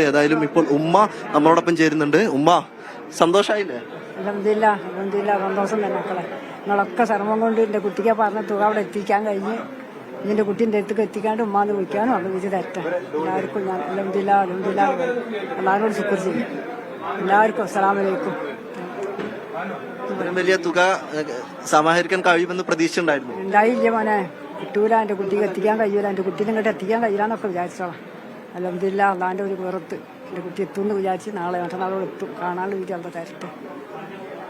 ഏതായാലും ഇപ്പോൾ ഉമ്മ നമ്മളോടൊപ്പം ചേരുന്നുണ്ട്. ഉമ്മ സന്തോഷായില്ലേ? അൽഹംദുലില്ലാ സന്തോഷം തന്നെ മക്കളെ. നിങ്ങളൊക്കെ ശ്രമം കൊണ്ട് എന്റെ കുട്ടിക്ക് പറഞ്ഞ തുക അവിടെ എത്തിക്കാൻ കഴിഞ്ഞ് എന്റെ കുട്ടീൻ്റെ അടുത്തേക്ക് എത്തിക്കാണ്ട് ഉമ്മാന്ന് വിളിക്കാനും അത് വിധി തരട്ടെ. എല്ലാവർക്കും ഞാൻ അൽഹംദുലില്ലാ എല്ലാവരോടും ശുക്ർ ചെയ്യും. എല്ലാവർക്കും അസ്സലാമു അലൈക്കും. ഇത്രയും വലിയ തുക സമാഹരിക്കാൻ കഴിയുമെന്ന് പ്രതീക്ഷ ഉണ്ടായില്ല മോനെ. കിട്ടൂല, എന്റെ കുട്ടിക്ക് എത്തിക്കാൻ കഴിയൂല, എന്റെ കുട്ടീനെ ഇങ്ങോട്ട് എത്തിക്കാൻ കഴിയില്ലാന്നൊക്കെ വിചാരിച്ചോളാം. അൽഹംദുലില്ലാ അള്ളാന്റെ ഒരു പുറത്ത് എന്റെ കുട്ടി എത്തുമെന്ന് വിചാരിച്ച് നാളെ മറ്റന്നാളോട് എത്തും. കാണാനുള്ള വീട്ടിൽ അവിടെ തരട്ടെ.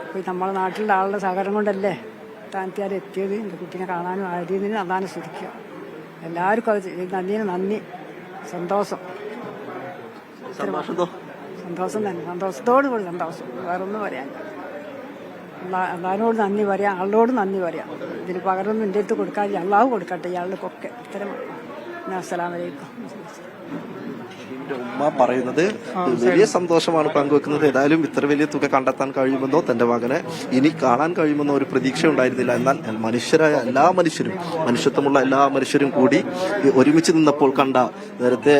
അപ്പോൾ നമ്മളെ നാട്ടിലുള്ള ആളുടെ സഹകരണം കൊണ്ടല്ലേ സ്ഥാനത്തുകാർ എത്തിയത്. എൻ്റെ കുട്ടീനെ കാണാനും ആര്യതിന് അതാണ് ശ്രദ്ധിക്കുക. എല്ലാവർക്കും അത് നന്ദി. സന്തോഷം തന്നെ, സന്തോഷത്തോടുകൂടി സന്തോഷം. വേറൊന്നും പറയാൻ അള്ളാഹിനോട് നന്ദി പറയാം, ആളോട് നന്ദി പറയാം. ഇതിന് പകരമൊന്നും എൻ്റെ അടുത്ത് കൊടുക്കാതെ അള്ളാഹു കൊടുക്കട്ടെ ഇയാളുടെക്കൊക്കെ. ഇത്തരം അസ്സലാമു അലൈക്കും. ഉമ്മ പറയുന്നത് വലിയ സന്തോഷമാണ് പങ്കുവെക്കുന്നത്. ഏതായാലും ഇത്ര വലിയ തുക കണ്ടെത്താൻ കഴിയുമെന്നോ തന്റെ മകനെ ഇനി കാണാൻ കഴിയുമെന്നോ ഒരു പ്രതീക്ഷ ഉണ്ടായിരുന്നില്ല. എന്നാൽ മനുഷ്യരായ എല്ലാ മനുഷ്യരും, മനുഷ്യത്വമുള്ള എല്ലാ മനുഷ്യരും കൂടി ഒരുമിച്ച് നിന്നപ്പോൾ കണ്ട, നേരത്തെ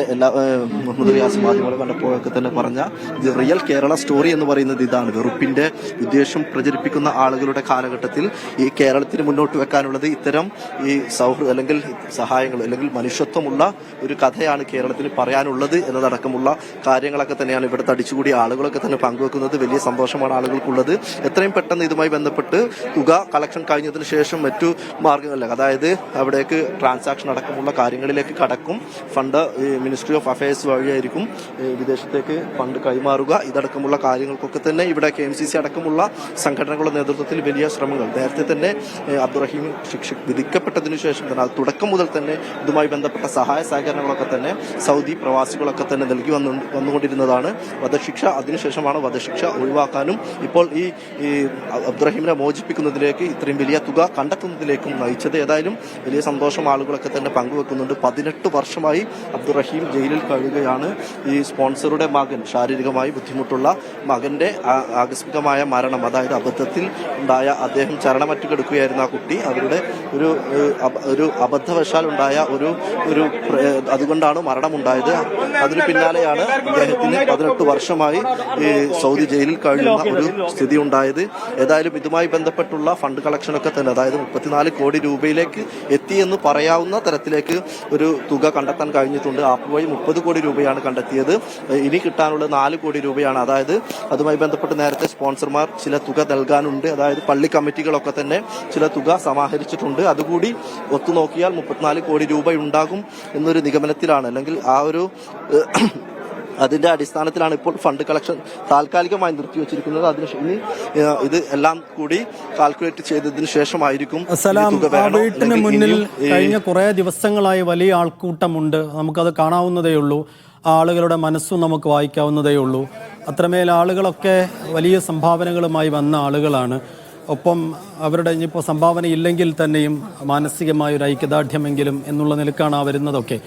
മുഹമ്മദ് റിയാസ് മാധ്യമങ്ങൾ കണ്ടപ്പോഴൊക്കെ തന്നെ പറഞ്ഞ ദി റിയൽ കേരള സ്റ്റോറി എന്ന് പറയുന്നത് ഇതാണ്. വെറുപ്പിന്റെ വിദ്വേഷം പ്രചരിപ്പിക്കുന്ന ആളുകളുടെ കാലഘട്ടത്തിൽ ഈ കേരളത്തിന് മുന്നോട്ട് വെക്കാനുള്ളത് ഇത്തരം ഈ സൗഹൃദം അല്ലെങ്കിൽ സഹായങ്ങൾ അല്ലെങ്കിൽ മനുഷ്യത്വമുള്ള ഒരു കഥയാണ് കേരളത്തിന് പറയാനുള്ളത് എന്നതടക്കമുള്ള കാര്യങ്ങളൊക്കെ തന്നെയാണ് ഇവിടെ തടിച്ചുകൂടിയ ആളുകളൊക്കെ തന്നെ പങ്കുവെക്കുന്നത്. വലിയ സന്തോഷമാണ് ആളുകൾക്കുള്ളത്. എത്രയും പെട്ടെന്ന് ഇതുമായി ബന്ധപ്പെട്ട് തുക കളക്ഷൻ കഴിഞ്ഞതിന് ശേഷം മറ്റു മാർഗങ്ങളിലേക്ക്, അതായത് അവിടേക്ക് ട്രാൻസാക്ഷൻ അടക്കമുള്ള കാര്യങ്ങളിലേക്ക് കടക്കും. ഫണ്ട് മിനിസ്ട്രി ഓഫ് അഫയേഴ്സ് വഴിയായിരിക്കും വിദേശത്തേക്ക് ഫണ്ട് കൈമാറുക. ഇതടക്കമുള്ള കാര്യങ്ങൾക്കൊക്കെ തന്നെ ഇവിടെ KMCC അടക്കമുള്ള സംഘടനകളുടെ നേതൃത്വത്തിൽ വലിയ ശ്രമങ്ങൾ നേരത്തെ തന്നെ അബ്ദുറഹീം ശിക്ഷ വിധിക്കപ്പെട്ടതിനു ശേഷം തന്നെ അത് തുടക്കം മുതൽ തന്നെ ഇതുമായി ബന്ധപ്പെട്ട സഹായ സഹകരണങ്ങളൊക്കെ തന്നെ സൗദി പ്രവാസികളൊക്കെ തന്നെ നൽകി വന്നുകൊണ്ടിരുന്നതാണ്. വധശിക്ഷ അതിനുശേഷമാണ് വധശിക്ഷ ഒഴിവാക്കാനും ഇപ്പോൾ ഈ അബ്ദുറഹീമിനെ മോചിപ്പിക്കുന്നതിലേക്ക് ഇത്രയും വലിയ തുക കണ്ടെത്തുന്നതിലേക്കും നയിച്ചത്. ഏതായാലും വലിയ സന്തോഷം ആളുകളൊക്കെ തന്നെ പങ്കുവെക്കുന്നുണ്ട്. 18 വർഷമായി അബ്ദുറഹീം ജയിലിൽ കഴിയുകയാണ്. ഈ സ്പോൺസറുടെ മകൻ, ശാരീരികമായി ബുദ്ധിമുട്ടുള്ള മകന്റെ ആകസ്മികമായ മരണം, അതായത് അബദ്ധത്തിൽ ഉണ്ടായ, അദ്ദേഹം ചരണമറ്റു കിടക്കുകയായിരുന്ന ആ കുട്ടി, അവരുടെ ഒരു അബദ്ധവശാൽ ഉണ്ടായ ഒരു അതുകൊണ്ടാണ് മരണമുണ്ടായത്. അതിനു പിന്നാലെയാണ് അദ്ദേഹത്തിന് 18 വർഷമായി സൗദി ജയിലിൽ കഴിയുന്ന ഒരു സ്ഥിതി ഉണ്ടായത്. ഏതായാലും ഇതുമായി ബന്ധപ്പെട്ടുള്ള ഫണ്ട് കളക്ഷനൊക്കെ തന്നെ, അതായത് 34 കോടി രൂപയിലേക്ക് എത്തിയെന്ന് പറയാവുന്ന തരത്തിലേക്ക് ഒരു തുക കണ്ടെത്താൻ കഴിഞ്ഞിട്ടുണ്ട്. ആപ്പ് വഴി 30 കോടി രൂപയാണ് കണ്ടെത്തിയത്. ഇനി കിട്ടാനുള്ളത് 4 കോടി രൂപയാണ്. അതായത് അതുമായി ബന്ധപ്പെട്ട് നേരത്തെ സ്പോൺസർമാർ ചില തുക നൽകാനുണ്ട്. അതായത് പള്ളി കമ്മിറ്റികളൊക്കെ തന്നെ ചില തുക സമാഹരിച്ചിട്ടുണ്ട്. അതുകൂടി ഒത്തുനോക്കിയാൽ 34 കോടി രൂപ ഉണ്ടാകും എന്നൊരു നിഗമനത്തിലാണ്, അല്ലെങ്കിൽ ആ ഒരു അതിന്റെ അടിസ്ഥാനത്തിലാണ് ഇപ്പോൾ ഫണ്ട് കളക്ഷൻ താൽക്കാലികമായി നിർത്തിവെച്ചിരിക്കുന്നത്. അതിന് ഇത് എല്ലാം കൂടി കാൽക്കുലേറ്റ് ചെയ്തതിനു ശേഷമായിരിക്കും. വീട്ടിന് മുന്നിൽ കഴിഞ്ഞ കുറെ ദിവസങ്ങളായി വലിയ ആൾക്കൂട്ടമുണ്ട്. നമുക്കത് കാണാവുന്നതേ ഉള്ളൂ. ആളുകളുടെ മനസ്സും നമുക്ക് വായിക്കാവുന്നതേ ഉള്ളൂ. അത്രമേൽ ആളുകളൊക്കെ വലിയ സംഭാവനകളുമായി വന്ന ആളുകളാണ്. ഒപ്പം അവരുടെ ഇനിയിപ്പോൾ സംഭാവന ഇല്ലെങ്കിൽ തന്നെയും മാനസികമായ ഒരു ഐക്യദാർഢ്യമെങ്കിലും എന്നുള്ള നിലക്കാണ് വരുന്നതൊക്കെ.